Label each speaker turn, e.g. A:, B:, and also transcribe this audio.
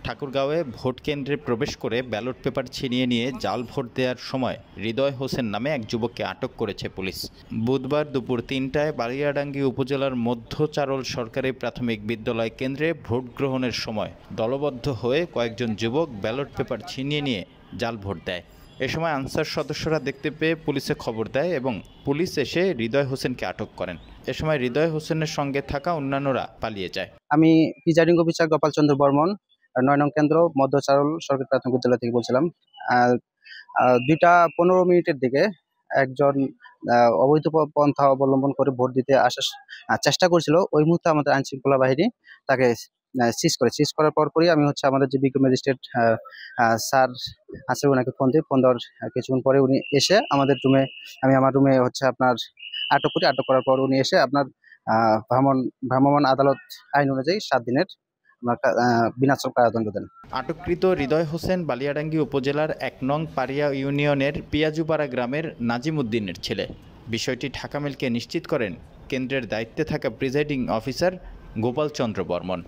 A: ঠাকুরগাঁওয়ে vote কেন্দ্রে প্রবেশ করে ব্যালট পেপার ছিনিয়ে নিয়ে জাল ভোট দেওয়ার সময় হৃদয় হোসেন নামে এক যুবককে আটক করেছে পুলিশ। বুধবার দুপুর ৩টায় বালিয়াডাঙ্গি উপজেলার মধ্যচারল সরকারি প্রাথমিক বিদ্যালয় কেন্দ্রে ভোট গ্রহণের সময় দলবদ্ধ হয়ে কয়েকজন যুবক ব্যালট পেপার ছিনিয়ে নিয়ে জাল ভোট দেয়। এ সময় আনসার সদস্যরা দেখতে পেয়ে পুলিশে খবর দেয় এবং পুলিশ এসে হৃদয় হোসেনকে আটক করেন। এ সময় হৃদয় হোসেনের সঙ্গে থাকা অন্যান্যরা পালিয়ে যায়।
B: আমি প্রিজাইডিং অফিসার গোপাল চন্দ্র বর্মন, ৯ নং কেন্দ্র মধ্যচারল সরকারি প্রাথমিক বিদ্যালয় থেকে বলছিলাম। 2টা 15 মিনিটের দিকে একজন অবৈধ পন্থা অবলম্বন করে ভোট দিতে আসার চেষ্টা করছিল। ওই মুহূর্তে আমাদের আইন শৃঙ্খলা বাহিনী তাকে সিজ করার পরপরই আমি আমাদের যে বিজ্ঞ ম্যাজিস্ট্রেট স্যার আছে, ওনাকে ফোন দেওয়ার কিছুক্ষণ পরে উনি এসে আমাদের রুমে, আমি আমার রুমে আপনার আটক করি। আটক করার পর উনি এসে আপনার ভ্রাম্যমাণ আদালত আইন অনুযায়ী 7 দিনের বিনাশ্রম কারাদণ্ড দেন।
A: আটককৃত হৃদয় হোসেন বালিয়াডাঙ্গি উপজেলার ১ নং পারিয়া ইউনিয়নের পিয়াজুপাড়া গ্রামের নাজিম উদ্দিনের ছেলে। বিষয়টি ঢাকা মেলকে নিশ্চিত করেন কেন্দ্রের দায়িত্বে থাকা প্রিজাইডিং অফিসার গোপাল চন্দ্র বর্মন।